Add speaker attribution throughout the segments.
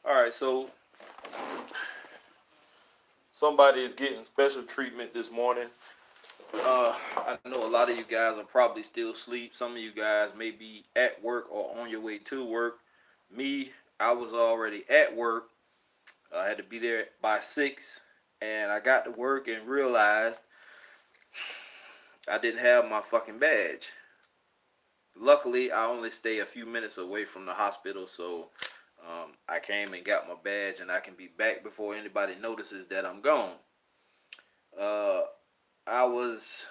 Speaker 1: All right, so somebody is getting special treatment this morning. I know a lot of you guys are probably still asleep. Some of you guys may be at work or on your way to work. Me, I was already at work. I had to be there by 6, and I got to work and realized I didn't have my fucking badge. Luckily, I only stay a few minutes away from the hospital, so I came and got my badge, and I can be back before anybody notices that I'm gone. Uh, I was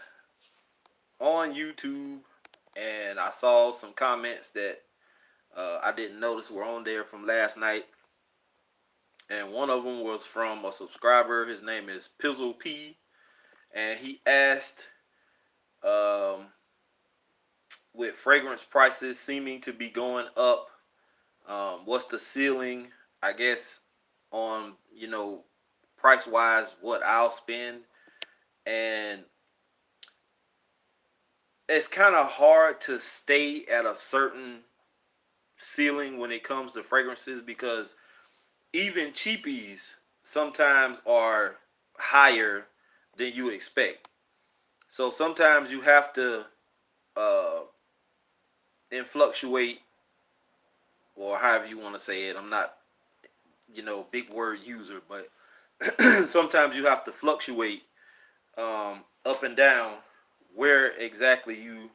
Speaker 1: on YouTube, and I saw some comments that I didn't notice were on there from last night, and one of them was from a subscriber. His name is Pizzle P, and he asked, um, with fragrance prices seeming to be going up, what's the ceiling? I guess on price wise, what I'll spend, and it's kind of hard to stay at a certain ceiling when it comes to fragrances because even cheapies sometimes are higher than you expect. So sometimes you have to uh, influctuate, or however you want to say it. I'm not, big word user, but sometimes you have to fluctuate up and down where exactly you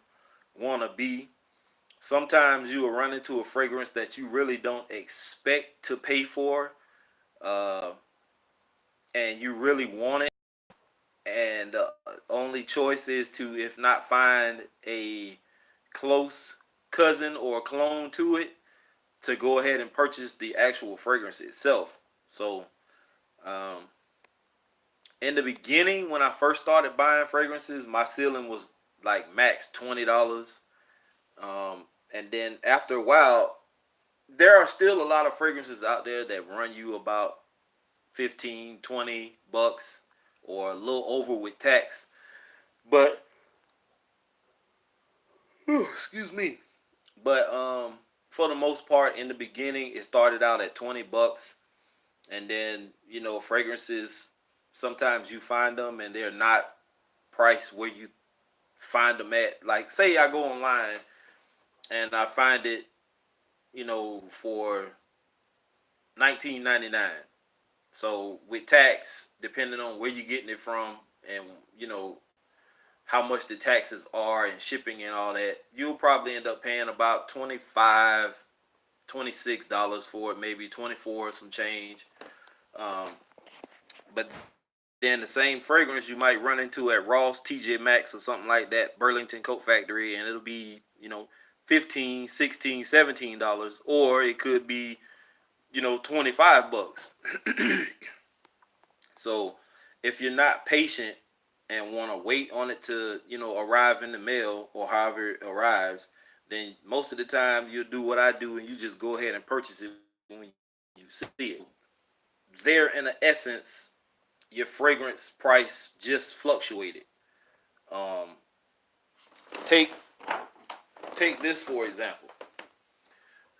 Speaker 1: want to be. Sometimes you will run into a fragrance that you really don't expect to pay for, uh, and you really want it, and the only choice is to, if not find a close cousin or clone to it, to go ahead and purchase the actual fragrance itself. So, um, in the beginning, when I first started buying fragrances, my ceiling was like max $20. And then after a while, there are still a lot of fragrances out there that run you about 15, $20, or a little over with tax. But excuse me. But for the most part, in the beginning, it started out at $20, and then fragrances. Sometimes you find them and they're not priced where you find them at. Like, say I go online and I find it, for 19.99. So with tax, depending on where you're getting it from, and how much the taxes are and shipping and all that, you'll probably end up paying about 25, $26 for it, maybe 24 some change. Um, but then the same fragrance you might run into at Ross, TJ Maxx, or something like that, Burlington Coat Factory, and it'll be 15, 16, $17, or it could be $25. So if you're not patient and want to wait on it to arrive in the mail or however it arrives, then most of the time you'll do what I do and you just go ahead and purchase it when you see it. There, in the essence, your fragrance price just fluctuated. Um, take take this for example.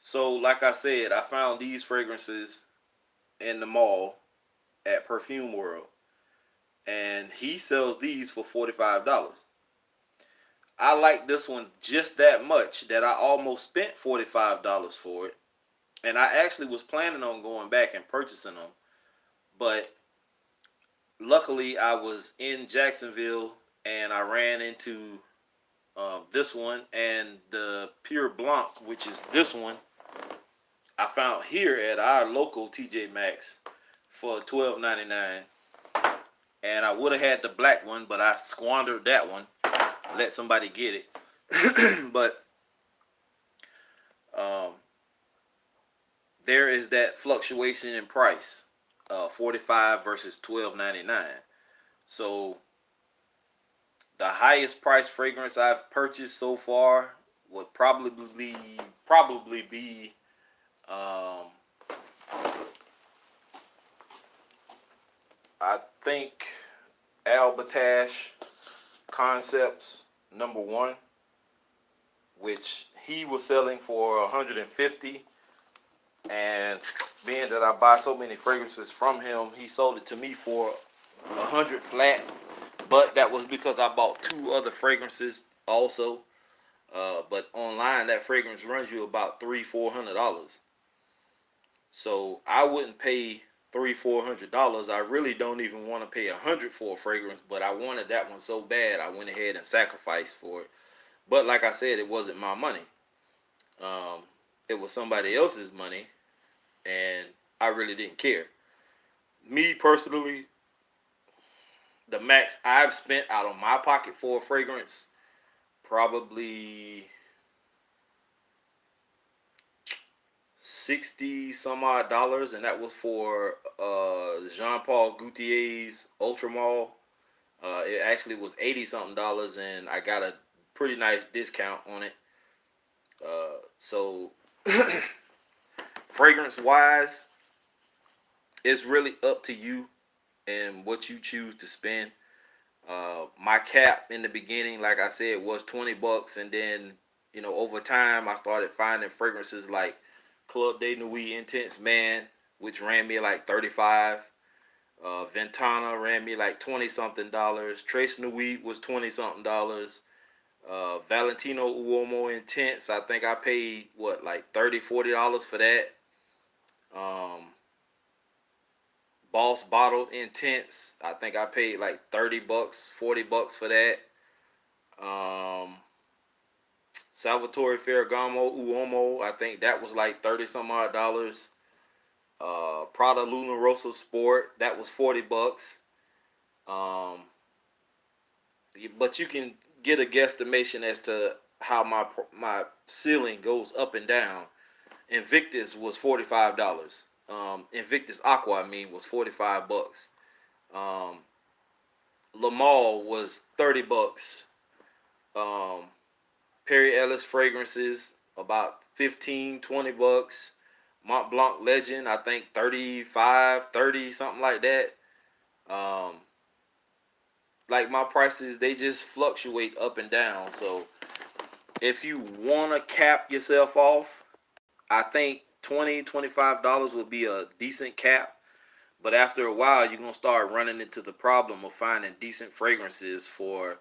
Speaker 1: So, like I said, I found these fragrances in the mall at Perfume World, and he sells these for $45. I like this one just that much that I almost spent $45 for it, and I actually was planning on going back and purchasing them, but luckily I was in Jacksonville and I ran into this one, and the Pure Blanc, which is this one, I found here at our local TJ Maxx for $12.99. And I would have had the black one, but I squandered that one. Let somebody get it. But um, there is that fluctuation in price, 45 versus $12.99. So the highest price fragrance I've purchased so far would probably be I think Albatash Concepts #1, which he was selling for $150, and being that I buy so many fragrances from him, he sold it to me for 100 flat. But that was because I bought two other fragrances also. But online, that fragrance runs you about $300-400. So I wouldn't pay $300-400. I really don't even want to pay $100 for a fragrance, but I wanted that one so bad, I went ahead and sacrificed for it. But like I said, it wasn't my money. Um, it was somebody else's money, and I really didn't care. Me personally, the max I've spent out of my pocket for a fragrance, probably 60 some odd dollars, and that was for Jean Paul Gaultier's Ultra Mall. It actually was 80 something dollars, and I got a pretty nice discount on it. So fragrance wise, it's really up to you and what you choose to spend. My cap in the beginning, like I said, was $20, and then over time I started finding fragrances like Club de Nuit Intense Man, which ran me like 35. Ventana ran me like 20 something dollars. Trace Nuit was 20 something dollars. Valentino Uomo Intense, I think I paid what, like $30-40 for that. Um, Boss Bottle Intense, I think I paid like $30, $40 for that. Um, Salvatore Ferragamo Uomo, I think that was like 30 some odd dollars. Prada Luna Rossa Sport, that was $40. Um, but you can get a guesstimation as to how my ceiling goes up and down. Invictus was $45. Invictus Aqua, I mean, was $45. Um, Lamal was $30. Um, Perry Ellis fragrances about 15-20 bucks. Mont Blanc Legend, I think 35, 30, something like that. Um, like my prices, they just fluctuate up and down. So if you want to cap yourself off, I think $20-25 would be a decent cap. But after a while, you're going to start running into the problem of finding decent fragrances for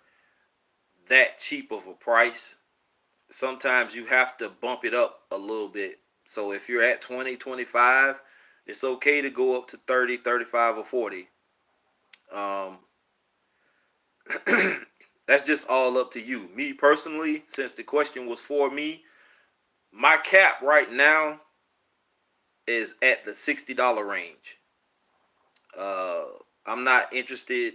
Speaker 1: that cheap of a price. Sometimes you have to bump it up a little bit. So if you're at 20, 25, it's okay to go up to 30, 35, or 40. Um, that's just all up to you. Me personally, since the question was for me, my cap right now is at the $60 range. Uh, I'm not interested.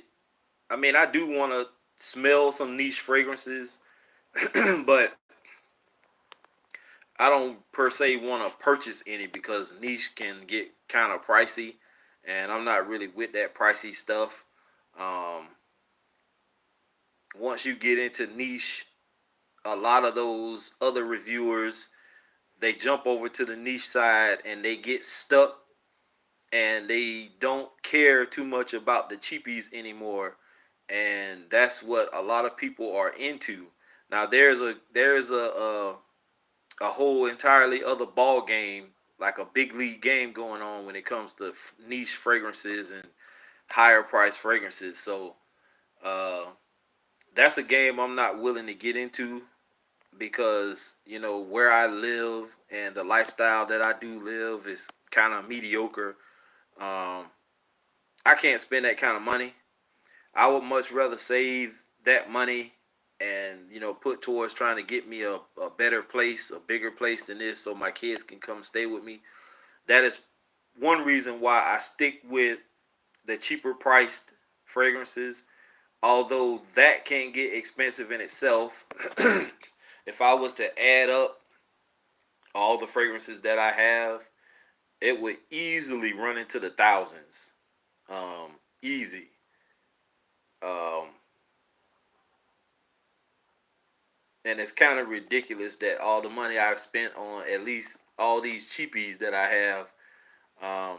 Speaker 1: I mean, I do want to smell some niche fragrances, but I don't per se want to purchase any because niche can get kind of pricey, and I'm not really with that pricey stuff. Um, Once you get into niche, a lot of those other reviewers, they jump over to the niche side and they get stuck, and they don't care too much about the cheapies anymore, and that's what a lot of people are into. Now there's a whole entirely other ball game, like a big league game going on when it comes to niche fragrances and higher price fragrances. So uh, that's a game I'm not willing to get into because where I live and the lifestyle that I do live is kind of mediocre. Um, I can't spend that kind of money. I would much rather save that money and put towards trying to get me a better place, a bigger place than this, so my kids can come stay with me. That is one reason why I stick with the cheaper priced fragrances. Although that can get expensive in itself. If I was to add up all the fragrances that I have, it would easily run into the thousands. Easy. Um, and it's kind of ridiculous that all the money I've spent on at least all these cheapies that I have, um,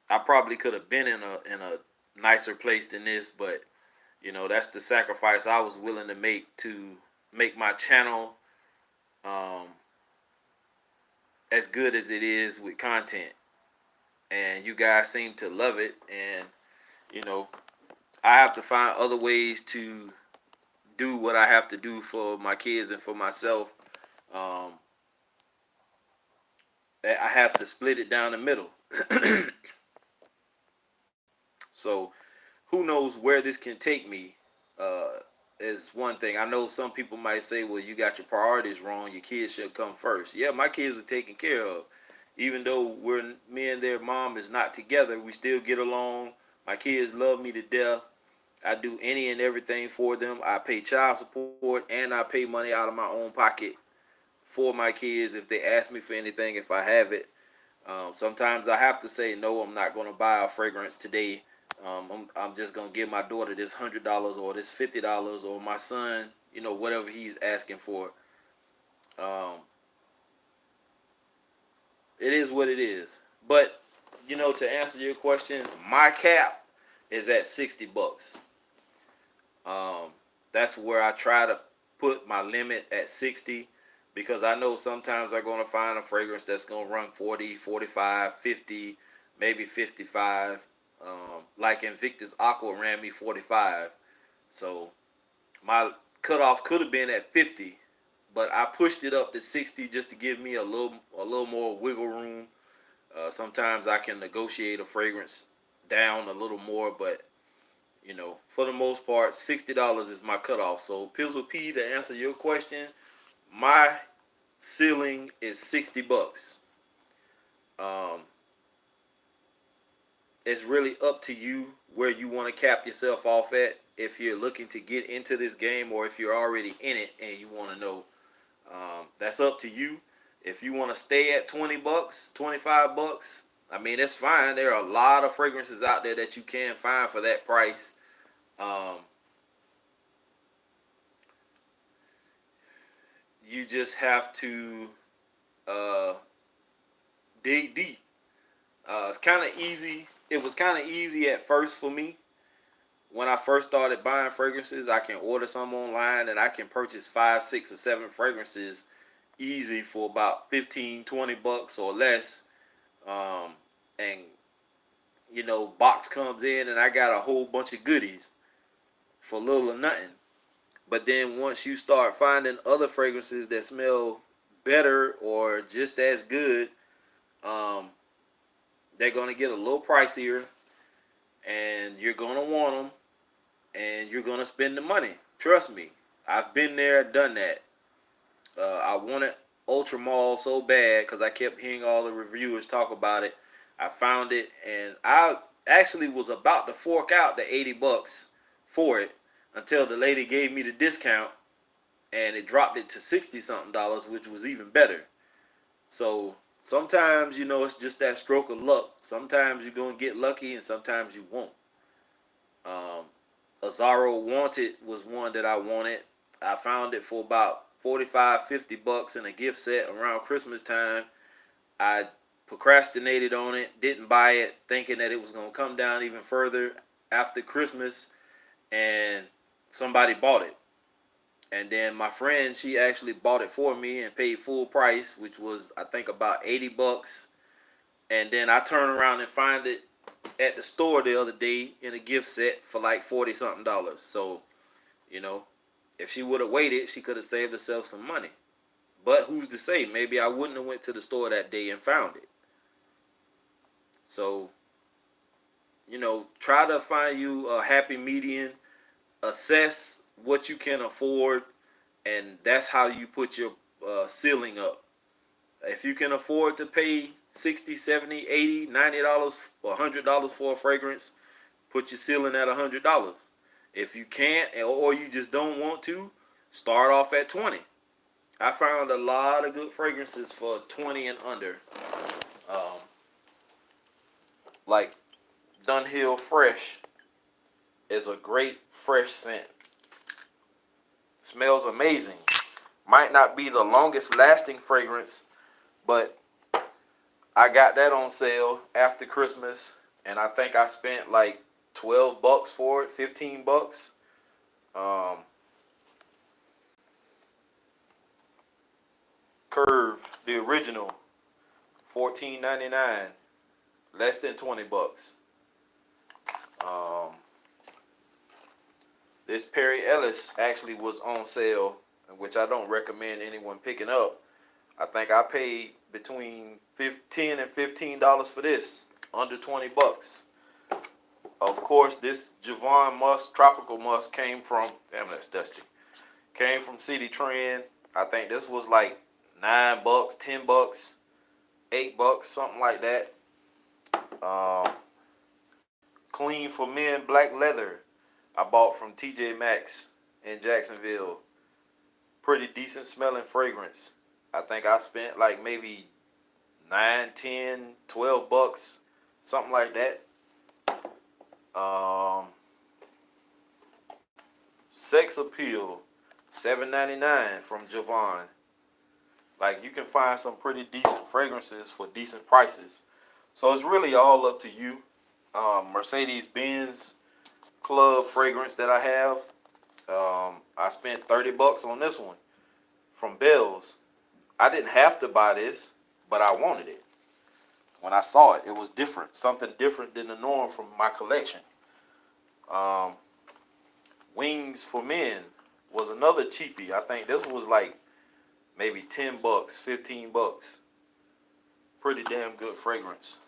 Speaker 1: I probably could have been in a nicer place than this, but that's the sacrifice I was willing to make my channel um, as good as it is with content. and you guys seem to love it. And you know, I have to find other ways to do what I have to do for my kids and for myself. Um, I have to split it down the middle. So who knows where this can take me? Uh, is one thing. I know some people might say, "Well, you got your priorities wrong. Your kids should come first." Yeah, my kids are taken care of. Even though me and their mom is not together, we still get along. My kids love me to death. I do any and everything for them. I pay child support and I pay money out of my own pocket for my kids if they ask me for anything, if I have it. Sometimes I have to say no. I'm not going to buy a fragrance today. I'm just going to give my daughter this $100 or this $50 or my son, whatever he's asking for. Um, it is what it is. But to answer your question, my cap is at $60. Um, that's where I try to put my limit at 60 because I know sometimes I'm going to find a fragrance that's going to run 40, 45, 50, maybe 55. Like Invictus Aqua ran me 45. So my cutoff could have been at 50, but I pushed it up to 60 just to give me a little more wiggle room. Sometimes I can negotiate a fragrance down a little more, but for the most part, $60 is my cutoff. So, Pizzle P, to answer your question, my ceiling is $60. Um, it's really up to you where you want to cap yourself off at. If you're looking to get into this game, or if you're already in it and you want to know, that's up to you. If you want to stay at $20, $25, I mean, it's fine. There are a lot of fragrances out there that you can find for that price. Um, you just have to uh, dig deep. It's kind of easy. It was kind of easy at first for me. When I first started buying fragrances, I can order some online and I can purchase 5, 6, or 7 fragrances easy for about 15, $20 or less. Um, and box comes in and I got a whole bunch of goodies for little or nothing. But then once you start finding other fragrances that smell better or just as good, um, they're gonna get a little pricier, and you're gonna want them, and you're gonna spend the money. Trust me, I've been there, done that. I wanted Ultra Mall so bad because I kept hearing all the reviewers talk about it. I found it, and I actually was about to fork out the $80 for it until the lady gave me the discount, and it dropped it to 60 something dollars, which was even better. So sometimes it's just that stroke of luck. Sometimes you're gonna get lucky, and sometimes you won't. Um, Azaro Wanted was one that I wanted. I found it for about 45, $50 in a gift set around Christmas time. I procrastinated on it, didn't buy it, thinking that it was gonna come down even further after Christmas, and somebody bought it. And then my friend, she actually bought it for me and paid full price, which was I think about $80. And then I turn around and find it at the store the other day in a gift set for like 40 something dollars. So, you know, if she would have waited, she could have saved herself some money. But who's to say? Maybe I wouldn't have went to the store that day and found it. So, try to find you a happy median, assess what you can afford, and that's how you put your ceiling up. If you can afford to pay 60, 70, 80, $90 or $100 for a fragrance, put your ceiling at $100. If you can't, or you just don't want to, start off at 20. I found a lot of good fragrances for 20 and under. Um, like Dunhill Fresh is a great fresh scent. Smells amazing. Might not be the longest lasting fragrance, but I got that on sale after Christmas, and I think I spent like $12 for it, $15. Um, Curve, the original, $14.99. less than 20 bucks. This Perry Ellis actually was on sale, which I don't recommend anyone picking up. I think I paid between $10 and $15 for this, under 20 bucks. Of course, this Javon Musk, Tropical Musk, came from, damn, that's dusty, came from City Trend. I think this was like $9, $10, $8, something like that. Clean for Men black leather I bought from TJ Maxx in Jacksonville. Pretty decent smelling fragrance. I think I spent like maybe 9, 10, 12 bucks, something like that. Sex Appeal, $7.99 from Javon. Like, you can find some pretty decent fragrances for decent prices. So it's really all up to you. Mercedes-Benz Club fragrance that I have. I spent 30 bucks on this one from Bells. I didn't have to buy this, but I wanted it. When I saw it, it was different. Something different than the norm from my collection. Wings for Men was another cheapie. I think this was like maybe 10 bucks, 15 bucks. Pretty damn good fragrance.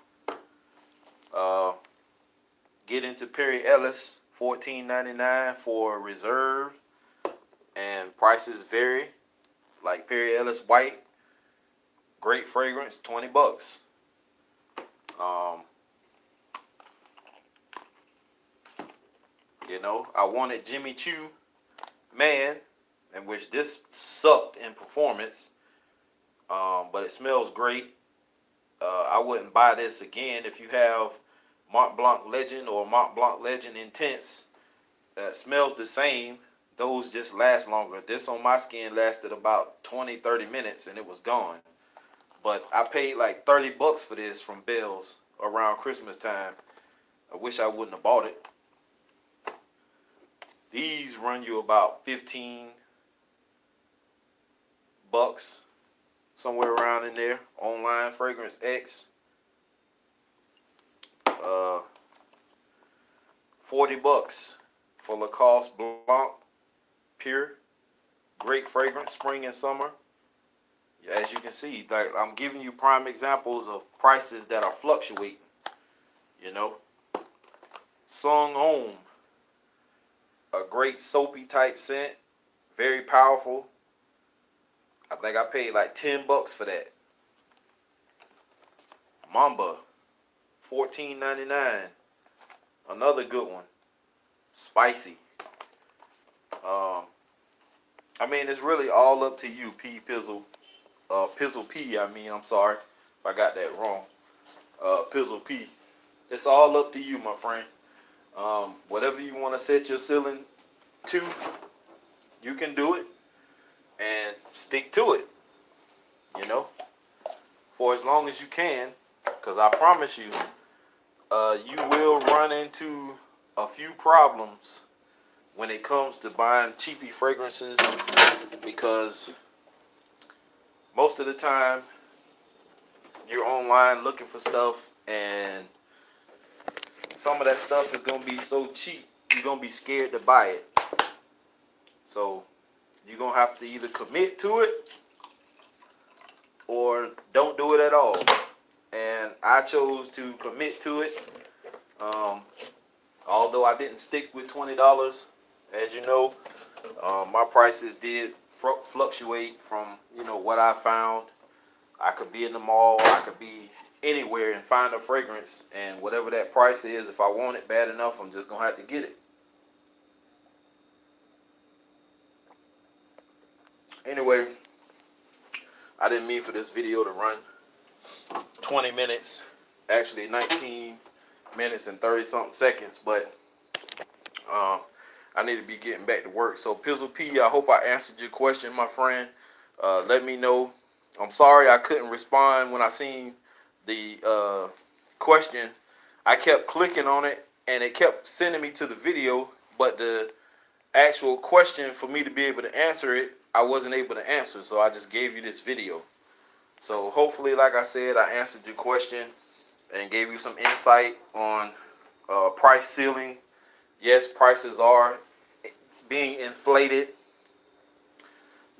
Speaker 1: Get into Perry Ellis, $14.99 for Reserve, and prices vary. Like Perry Ellis White, great fragrance, 20 bucks. I wanted Jimmy Choo Man, in which this sucked in performance, but it smells great. I wouldn't buy this again. If you have Mont Blanc Legend or Mont Blanc Legend Intense, that smells the same. Those just last longer. This on my skin lasted about 20, 30 minutes and it was gone. But I paid like 30 bucks for this from Bells around Christmas time. I wish I wouldn't have bought it. These run you about 15 bucks, somewhere around in there. Online Fragrance X. 40 bucks for Lacoste Blanc Pure. Great fragrance, spring and summer. As you can see, like, I'm giving you prime examples of prices that are fluctuating. Sung Om, a great soapy type scent, very powerful. I think I paid like 10 bucks for that. Mamba, $14.99. Another good one. Spicy. I mean, it's really all up to you, P Pizzle. Pizzle P, I'm sorry if I got that wrong. Pizzle P. It's all up to you, my friend. Whatever you want to set your ceiling to, you can do it. And stick to it. For as long as you can. Because I promise you, you will run into a few problems when it comes to buying cheapy fragrances, because most of the time you're online looking for stuff and some of that stuff is going to be so cheap you're going to be scared to buy it. So you're going to have to either commit to it or don't do it at all. And I chose to commit to it. Although I didn't stick with $20, as you know, my prices did fluctuate from, what I found. I could be in the mall, I could be anywhere and find a fragrance, and whatever that price is, if I want it bad enough, I'm just going to have to get it. Anyway, I didn't mean for this video to run 20 minutes, actually 19 minutes and 30 something seconds, but I need to be getting back to work. So Pizzle P, I hope I answered your question, my friend. Let me know. I'm sorry I couldn't respond when I seen the question. I kept clicking on it and it kept sending me to the video, but the actual question, for me to be able to answer it, I wasn't able to answer, so I just gave you this video. So hopefully, like I said, I answered your question, and gave you some insight on price ceiling. Yes, prices are being inflated.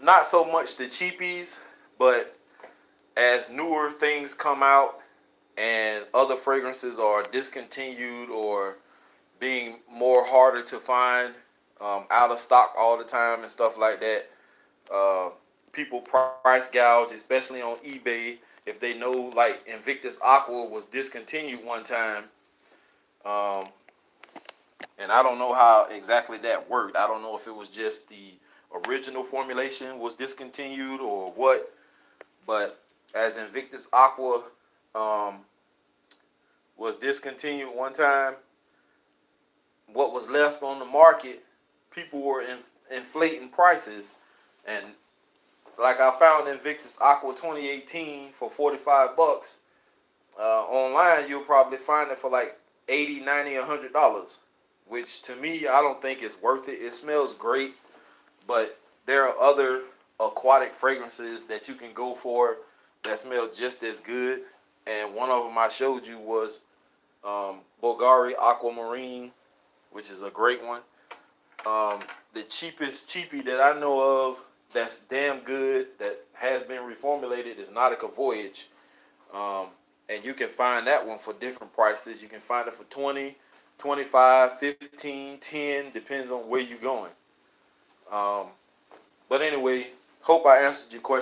Speaker 1: Not so much the cheapies, but as newer things come out and other fragrances are discontinued or being more harder to find, out of stock all the time and stuff like that, people price gouge, especially on eBay, if they know like Invictus Aqua was discontinued one time. Um, and I don't know how exactly that worked. I don't know if it was just the original formulation was discontinued or what. But as Invictus Aqua um, was discontinued one time, what was left on the market, people were inflating prices. And like I found Invictus Aqua 2018 for $45. Online, you'll probably find it for like 80, 90, $100, which to me, I don't think is worth it. It smells great, but there are other aquatic fragrances that you can go for that smell just as good. And one of them I showed you was Bulgari Aquamarine, which is a great one. The cheapest cheapie that I know of that's damn good that has been reformulated is Nautica Voyage. And you can find that one for different prices. You can find it for 20, 25, 15, 10, depends on where you're going. But anyway, hope I answered your question.